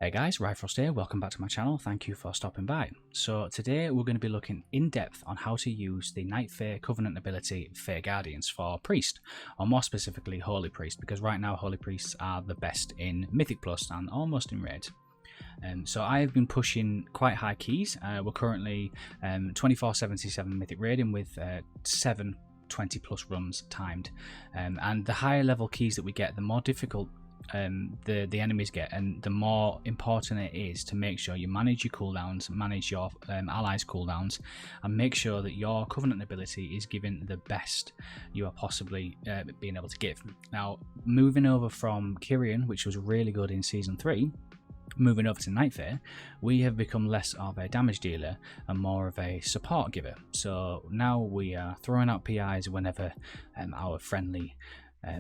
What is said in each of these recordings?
Hey guys, Ryfrost here, welcome back to my channel, thank you for stopping by. So today we're going to be looking in depth on how to use the Night Fae Covenant ability Fae Guardians for Priest, or more specifically Holy Priest, because right now Holy Priests are the best in Mythic Plus and almost in Raid. So I have been pushing quite high keys. We're currently 2477 Mythic Raiding with 7 20 plus runs timed, and the higher level keys that we get, the more difficult the enemies get, and the more important it is to make sure you manage your cooldowns, manage your allies' cooldowns, and make sure that your Covenant ability is giving the best you are possibly being able to give. Now, moving over from Kyrian, which was really good in Season 3, moving over to Night Fae, we have become less of a damage dealer and more of a support giver. So now we are throwing out PIs whenever our friendly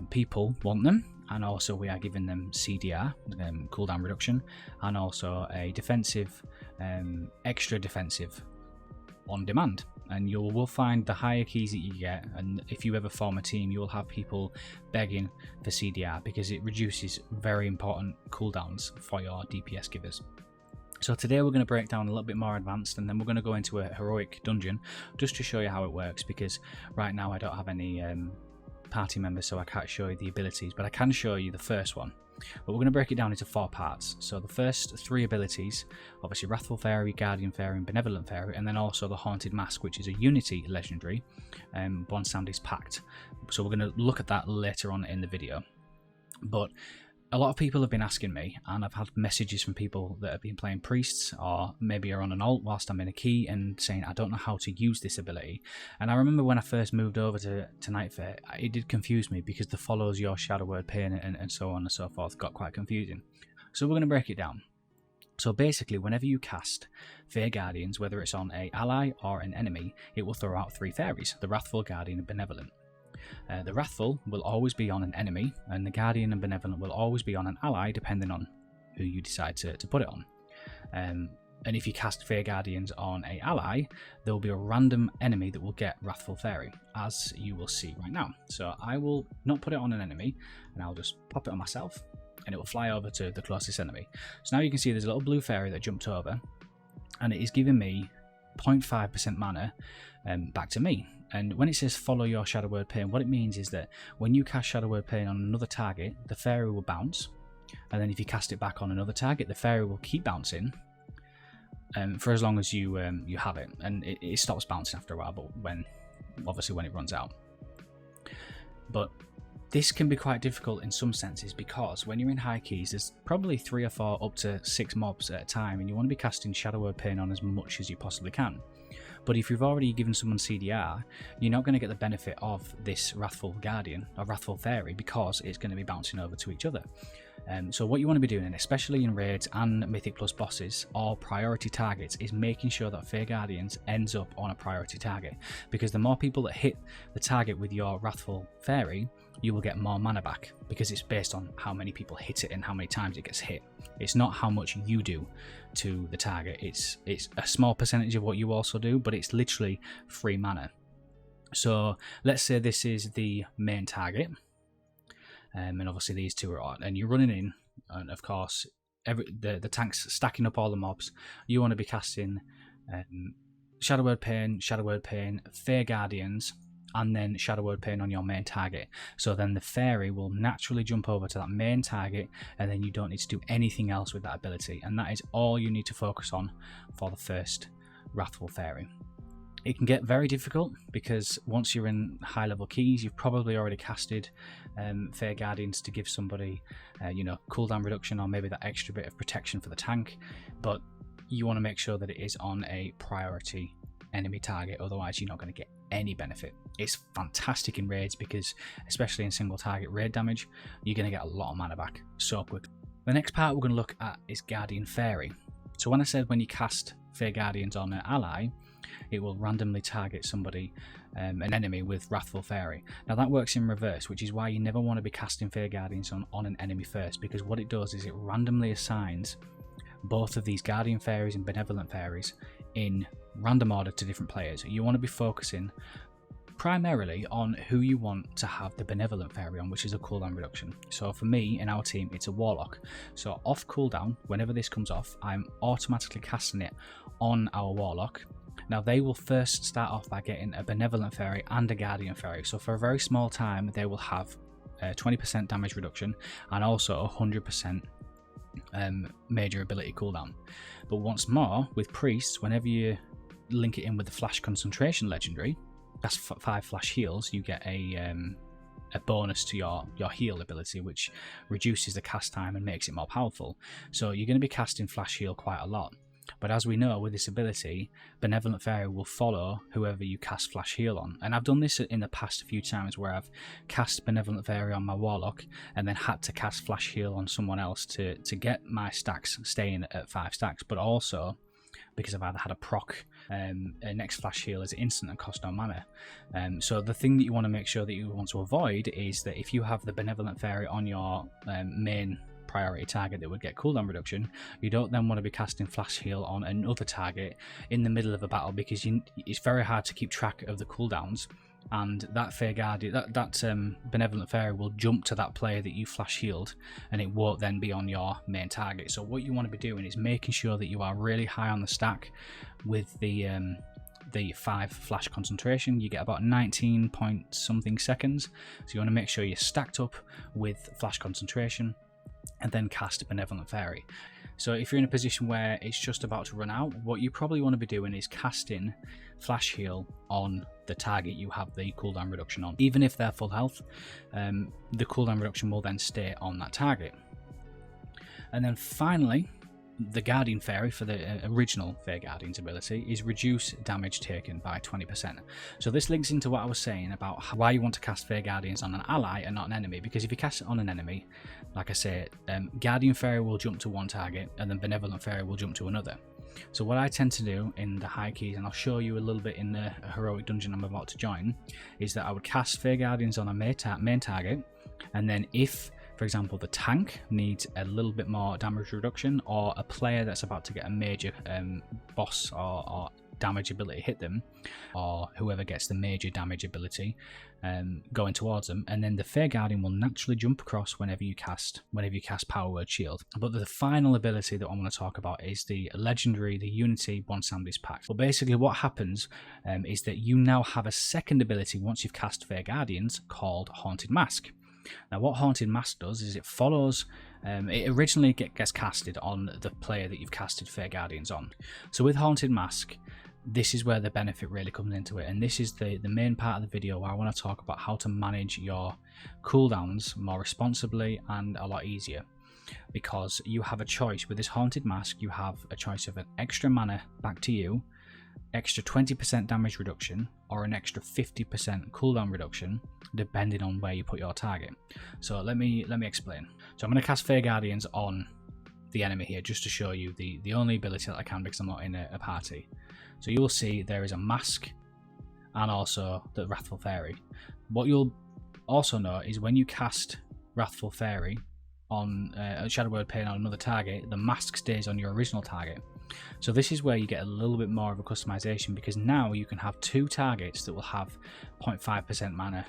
people want them, and also we are giving them CDR, cooldown reduction, and also a defensive, extra defensive on demand. And you will find the higher keys that you get, and if you ever form a team, you will have people begging for CDR because it reduces very important cooldowns for your DPS givers. So today we're going to break down a little bit more advanced, and then we're going to go into a heroic dungeon just to show you how it works, because right now I don't have any party members, so I can't show you the abilities, but I can show you the first one. But we're going to break it down into 4 parts. So the first 3 abilities, obviously Wrathful Faerie, Guardian Faerie, and Benevolent Faerie, and then also the Haunted Mask, which is a Unity legendary, Bwonsamdi's Pact. So we're going to look at that later on in the video. But a lot of people have been asking me, and I've had messages from people that have been playing priests, or maybe are on an alt whilst I'm in a key, and saying I don't know how to use this ability. And I remember when I first moved over to Night Fae, it did confuse me because the follows your Shadow Word Pain and so on and so forth got quite confusing. So we're going to break it down. So basically, whenever you cast Fae Guardians, whether it's on an ally or an enemy, it will throw out 3 fairies, the Wrathful, Guardian, and Benevolent. The Wrathful will always be on an enemy, and the Guardian and Benevolent will always be on an ally, depending on who you decide to put it on. And if you cast Fae Guardians on an ally, there will be a random enemy that will get Wrathful Faerie, as you will see right now. So I will not put it on an enemy, and I'll just pop it on myself, and it will fly over to the closest enemy. So now you can see there's a little blue fairy that jumped over, and it is giving me 0.5% mana back to me. And when it says follow your Shadow Word Pain, what it means is that when you cast Shadow Word Pain on another target, the fairy will bounce, and then if you cast it back on another target, the fairy will keep bouncing for as long as you have it, and it stops bouncing after a while, but obviously when it runs out. But this can be quite difficult in some senses, because when you're in high keys, there's probably 3 or 4 up to 6 mobs at a time, and you want to be casting Shadow Word Pain on as much as you possibly can. But if you've already given someone CDR, you're not going to get the benefit of this Wrathful Guardian or Wrathful Faerie, because it's going to be bouncing over to each other. So what you want to be doing, and especially in raids and Mythic Plus bosses or priority targets, is making sure that Fae Guardians ends up on a priority target, because the more people that hit the target with your Wrathful Faerie, you will get more mana back, because it's based on how many people hit it and how many times it gets hit. It's not how much you do to the target, it's a small percentage of what you also do, but it's literally free mana. So let's say this is the main target, and obviously these 2 are on, and you're running in, and of course the tank's stacking up all the mobs. You want to be casting Shadow Word Pain, Fae Guardians, and then Shadow Word Pain on your main target. So then the fairy will naturally jump over to that main target, and then you don't need to do anything else with that ability, and that is all you need to focus on for the first Wrathful Faerie. It can get very difficult, because once you're in high level keys, you've probably already casted Fae Guardians to give somebody cooldown reduction, or maybe that extra bit of protection for the tank, but you want to make sure that it is on a priority enemy target, otherwise you're not going to get any benefit. It's fantastic in raids, because especially in single target raid damage, you're going to get a lot of mana back so quick. The next part we're going to look at is Guardian Faerie. So when I said when you cast Fae Guardians on an ally, it will randomly target somebody, an enemy with Wrathful Faerie. Now that works in reverse, which is why you never want to be casting Fae Guardians on an enemy first, because what it does is it randomly assigns both of these Guardian Faeries and Benevolent Faeries in random order to different players. You want to be focusing primarily on who you want to have the Benevolent Fairy on, which is a cooldown reduction. So for me, in our team, it's a Warlock. So off cooldown, whenever this comes off, I'm automatically casting it on our Warlock. Now they will first start off by getting a Benevolent Fairy and a Guardian Fairy. So for a very small time, they will have 20% damage reduction and also 100% major ability cooldown. But once more, with Priests, whenever you link it in with the Flash Concentration legendary, that's 5 flash heals, you get a bonus to your heal ability, which reduces the cast time and makes it more powerful. So you're going to be casting flash heal quite a lot. But as we know, with this ability, Benevolent Fairy will follow whoever you cast flash heal on. And I've done this in the past a few times where I've cast Benevolent Fairy on my Warlock and then had to cast flash heal on someone else to get my stacks staying at 5 stacks, but also because I've either had a proc, a next flash heal is instant and cost no mana. So the thing that you want to make sure that you want to avoid is that if you have the Benevolent Fairy on your main priority target that would get cooldown reduction, you don't then want to be casting flash heal on another target in the middle of a battle, because it's very hard to keep track of the cooldowns, and that Fae Guardian, that Benevolent Fairy will jump to that player that you flash healed, and it won't then be on your main target. So what you want to be doing is making sure that you are really high on the stack with the 5 flash concentration. You get about 19 point something seconds, so you want to make sure you're stacked up with flash concentration and then cast a Benevolent Fairy. So if you're in a position where it's just about to run out, what you probably want to be doing is casting flash heal on the target you have the cooldown reduction on. Even if they're full health, the cooldown reduction will then stay on that target. And then finally, the Guardian Fairy for the original Fae Guardians ability is reduce damage taken by 20%. So this links into what I was saying about why you want to cast Fae Guardians on an ally and not an enemy, because if you cast it on an enemy, like I say, Guardian Fairy will jump to one target and then Benevolent Fairy will jump to another. So what I tend to do in the high keys, and I'll show you a little bit in the heroic dungeon I'm about to join, is that I would cast Fae Guardians on a main target, and then if, for example, the tank needs a little bit more damage reduction, or a player that's about to get a major boss or damage ability hit them, or whoever gets the major damage ability going towards them, and then the Fae Guardian will naturally jump across whenever you cast Power Word Shield. But the final ability that I want to talk about is the legendary, the Unity Bwonsamdi's Pact. But basically what happens is that you now have a second ability once you've cast Fae Guardians called Haunted Mask. Now what Haunted Mask does is it follows, it originally gets casted on the player that you've casted Fae Guardians on. So with Haunted Mask, this is where the benefit really comes into it, and this is the main part of the video where I want to talk about how to manage your cooldowns more responsibly and a lot easier. Because you have a choice with this Haunted Mask, you have a choice of an extra mana back to you, extra 20% damage reduction, or an extra 50% cooldown reduction, depending on where you put your target. So let me explain. So I'm going to cast Fae Guardians on the enemy here just to show you the only ability that I can, because I'm not in a party. So you will see there is a mask and also the Wrathful Fairy. What you'll also know is when you cast Wrathful Fairy on Shadow Word Pain on another target, the mask stays on your original target. So this is where you get a little bit more of a customization, because now you can have 2 targets that will have 0.5% mana.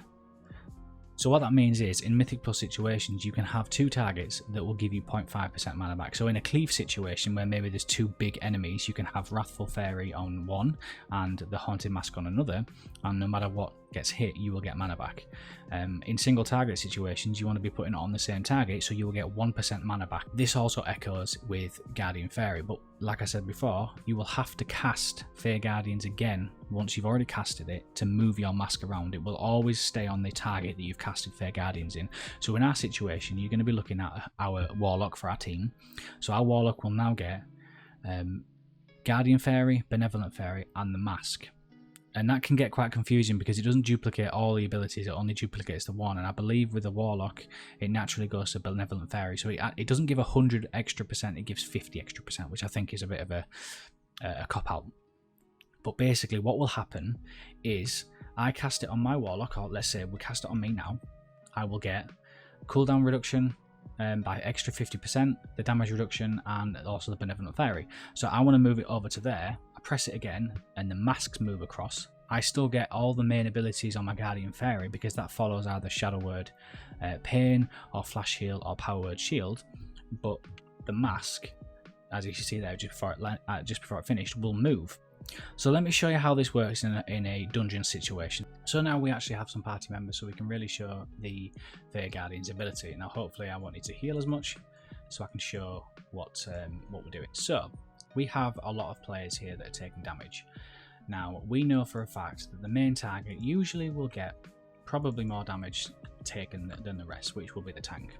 So what that means is, in Mythic Plus situations, you can have 2 targets that will give you 0.5% mana back. So in a cleave situation where maybe there's 2 big enemies, you can have Wrathful Fairy on one and the Haunted Mask on another, and no matter what gets hit, you will get mana back. In single target situations, you want to be putting it on the same target, so you will get 1% mana back. This also echoes with Guardian Fairy, but like I said before, you will have to cast Fae Guardians again once you've already casted it to move your mask around. It will always stay on the target that you've casted Fae Guardians in. So in our situation, you're going to be looking at our Warlock for our team. So our Warlock will now get Guardian Fairy, Benevolent Fairy, and the mask. And that can get quite confusing because it doesn't duplicate all the abilities, it only duplicates the one. And I believe with the Warlock, it naturally goes to Benevolent Fairy. So it doesn't give 100 extra percent, it gives 50 extra percent, which I think is a bit of a cop-out. But basically what will happen is I cast it on my Warlock, or let's say we cast it on me now, I will get cooldown reduction by extra 50%, the damage reduction, and also the Benevolent Fairy. So I want to move it over to there, I press it again, and the masks move across. I still get all the main abilities on my Guardian Fairy because that follows either Shadow Word Pain or Flash Heal or Power Word Shield, but the mask, as you can see there just before it finished, will move. So let me show you how this works in a dungeon situation. So now we actually have some party members, so we can really show the Fae Guardians ability. Now hopefully I won't need to heal as much, so I can show what we're doing. So we have a lot of players here that are taking damage. Now we know for a fact that the main target usually will get probably more damage taken than the rest, which will be the tank.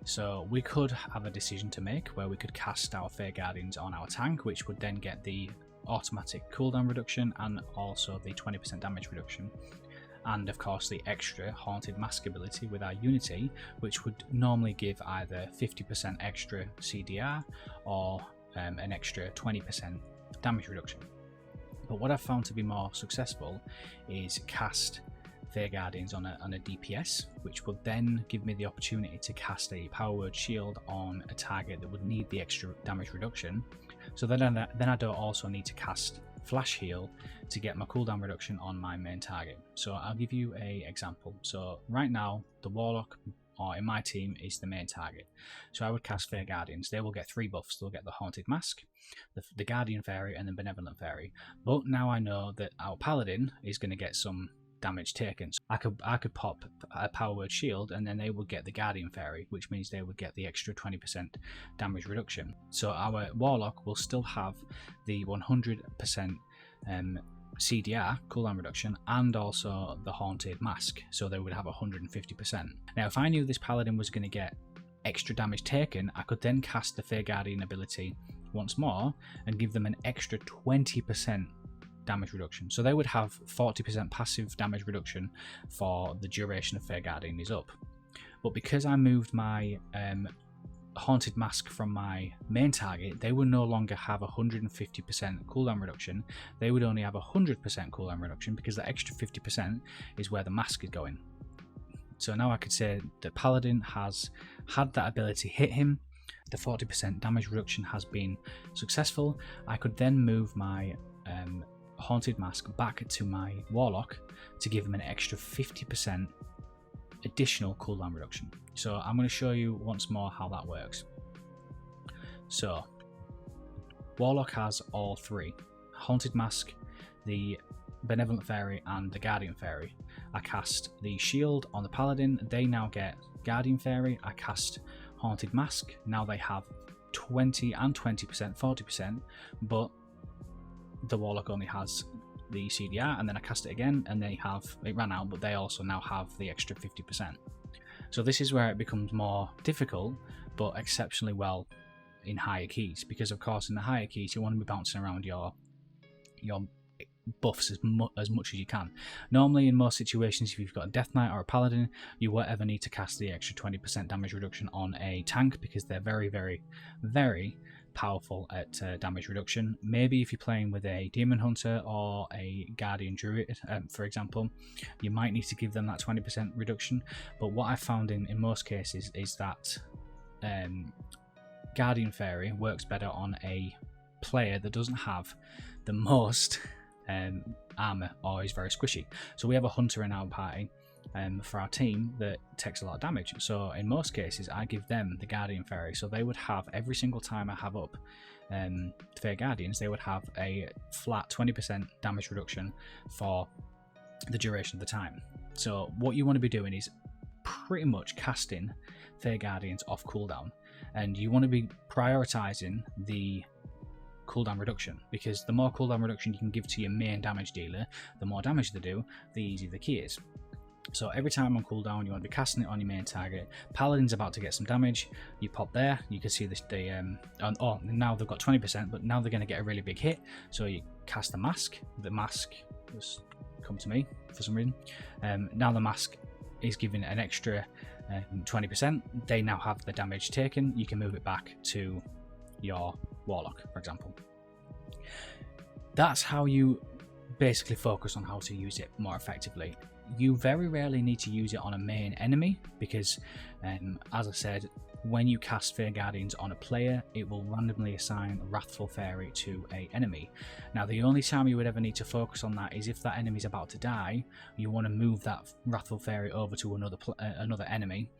So we could have a decision to make where we could cast our Fae Guardians on our tank, which would then get the automatic cooldown reduction and also the 20% damage reduction, and of course the extra Haunted Mask ability with our Unity, which would normally give either 50% extra CDR or an extra 20% damage reduction. But what I've found to be more successful is cast Fae Guardians on a DPS, which would then give me the opportunity to cast a Power Word Shield on a target that would need the extra damage reduction. So then I don't also need to cast Flash Heal to get my cooldown reduction on my main target. So I'll give you an example. So right now the Warlock, or in my team, is the main target. So I would cast Fae Guardians. They will get 3 buffs. They'll get the Haunted Mask, the Guardian Fairy, and the Benevolent Fairy. But now I know that our Paladin is going to get some damage taken. So I could pop a Power Word Shield, and then they would get the Guardian Fairy, which means they would get the extra 20% damage reduction. So our Warlock will still have the 100% CDR cooldown reduction and also the Haunted Mask, so they would have 150%. Now if I knew this Paladin was going to get extra damage taken, I could then cast the Fae Guardian ability once more and give them an extra 20% damage reduction. So they would have 40% passive damage reduction for the duration of Fae Guardian is up. But because I moved my Haunted Mask from my main target, they would no longer have 150% cooldown reduction. They would only have 100% cooldown reduction because the extra 50% is where the mask is going. So now I could say that Paladin has had that ability hit him. The 40% damage reduction has been successful. I could then move my Haunted Mask back to my Warlock to give him an extra 50% additional cooldown reduction. So I'm going to show you once more how that works. So Warlock has all 3: Haunted Mask, the Benevolent Fairy, and the Guardian Fairy. I cast the shield on the Paladin, they now get Guardian Fairy. I cast Haunted Mask, now they have 20 and 20%, 40%, but the Warlock only has the CDR, and then I cast it again and it ran out, but they also now have the extra 50%. So this is where it becomes more difficult, but exceptionally well in higher keys, because of course in the higher keys you want to be bouncing around your buffs as much as you can. Normally in most situations, if you've got a Death Knight or a Paladin, you won't ever need to cast the extra 20% damage reduction on a tank because they're very, very, very powerful at damage reduction. Maybe if you're playing with a Demon Hunter or a Guardian Druid, for example, you might need to give them that 20% reduction. But what I found in most cases is that Guardian Fairy works better on a player that doesn't have the most armor or is very squishy. So we have a hunter in our party for our team that takes a lot of damage, so in most cases I give them the Guardian Fairy, so they would have, every single time I have up Fae Guardians, they would have a flat 20% damage reduction for the duration of the time. So what you want to be doing is pretty much casting Fae Guardians off cooldown, and you want to be prioritizing the cooldown reduction, because the more cooldown reduction you can give to your main damage dealer, the more damage they do, the easier the key is. So every time on cooldown you want to be casting it on your main target. Paladin's about to get some damage, you pop there, you can see this, now they've got 20%, but now they're going to get a really big hit, so you cast the mask has come to me for some reason. Now the mask is giving an extra 20%, they now have the damage taken, you can move it back to your Warlock, for example. That's how you basically focus on how to use it more effectively. You very rarely need to use it on a main enemy because, as I said, when you cast Fae Guardians on a player, it will randomly assign Wrathful Faerie to an enemy. Now, the only time you would ever need to focus on that is if that enemy is about to die. You want to move that Wrathful Faerie over to another enemy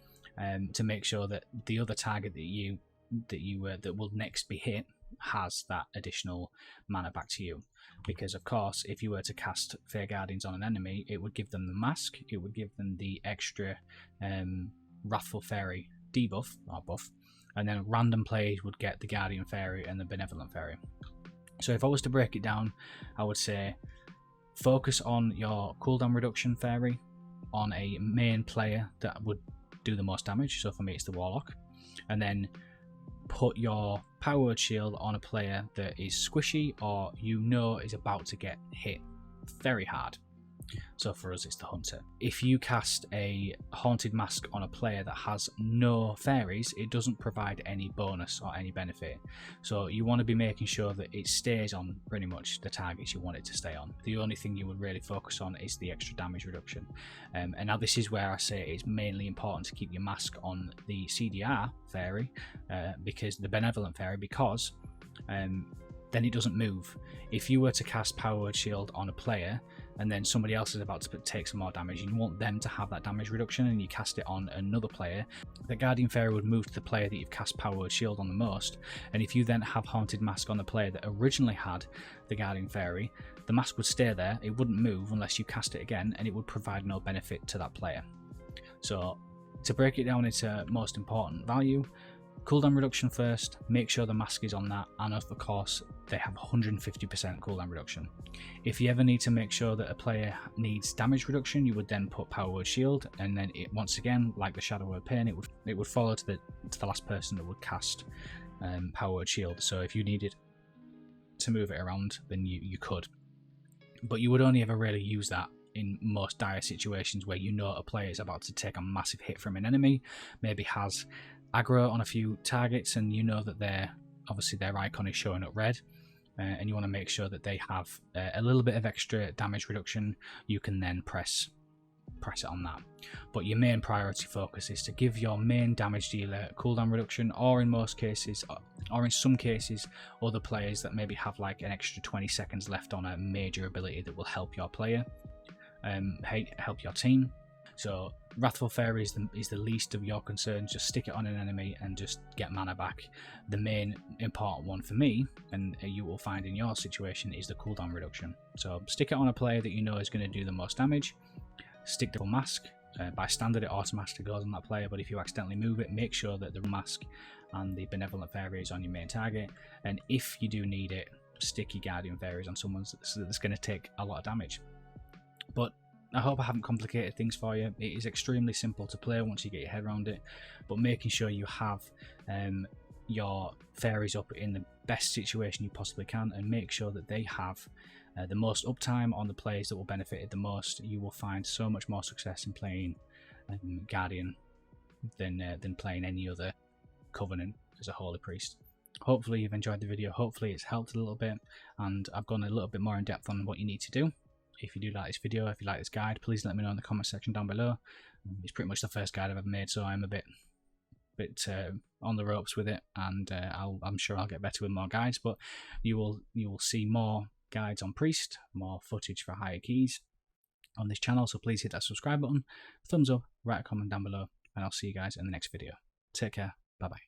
to make sure that the other target that will next be hit has that additional mana back to you. Because of course, if you were to cast Fae Guardians on an enemy, it would give them the mask, it would give them the extra Wrathful Faerie debuff or buff, and then random players would get the Guardian Faerie and the Benevolent Faerie. So if I was to break it down, I would say focus on your cooldown reduction Faerie on a main player that would do the most damage. So for me, it's the Warlock, and then put your Power Word Shield on a player that is squishy or is about to get hit very hard. So for us, it's the Hunter. If you cast a Haunted Mask on a player that has no fairies, it doesn't provide any bonus or any benefit. So you want to be making sure that it stays on pretty much the targets you want it to stay on. The only thing you would really focus on is the extra damage reduction. And now this is where I say it's mainly important to keep your mask on the CDR Faerie, because the Benevolent Faerie, because then it doesn't move. If you were to cast Power Word Shield on a player and then somebody else is about to take some more damage, you want them to have that damage reduction, and you cast it on another player, the Guardian Faerie would move to the player that you've cast Power Word Shield on the most. And if you then have Haunted Mask on the player that originally had the Guardian Faerie, the mask would stay there, it wouldn't move unless you cast it again, and it would provide no benefit to that player. So to break it down into most important value, cooldown reduction first, make sure the mask is on that, and of course they have 150% cooldown reduction. If you ever need to make sure that a player needs damage reduction, you would then put Power Word Shield, and then it, once again, like the Shadow Word Pain, it would follow to the last person that would cast Power Word Shield. So if you needed to move it around, then you could, but you would only ever really use that in most dire situations where a player is about to take a massive hit from an enemy, maybe has aggro on a few targets, and that their icon is showing up red, and you want to make sure that they have a little bit of extra damage reduction. You can then press it on that, but your main priority focus is to give your main damage dealer cooldown reduction, or in some cases other players that maybe have like an extra 20 seconds left on a major ability that will help your player, help your team. So Wrathful Faerie is the least of your concerns. Just stick it on an enemy and just get mana back. The main important one for me, and you will find in your situation, is the cooldown reduction. So stick it on a player that is going to do the most damage. Stick the mask. By standard, it automatically goes on that player, but if you accidentally move it, make sure that the mask and the Benevolent Faerie is on your main target. And if you do need it, stick your Guardian Faeries on someone that's going to take a lot of damage. But I hope I haven't complicated things for you. It is extremely simple to play once you get your head around it, but making sure you have your fairies up in the best situation you possibly can, and make sure that they have the most uptime on the players that will benefit it the most. You will find so much more success in playing Guardian than playing any other Covenant as a Holy Priest. Hopefully you've enjoyed the video, hopefully it's helped a little bit, and I've gone a little bit more in depth on what you need to do. If you do like this video, if you like this guide, please let me know in the comment section down below. It's pretty much the first guide I've ever made, so I'm a bit on the ropes with it, and I'm sure I'll get better with more guides. But you will see more guides on Priest, more footage for higher keys on this channel. So please hit that subscribe button, thumbs up, write a comment down below, and I'll see you guys in the next video. Take care. Bye bye.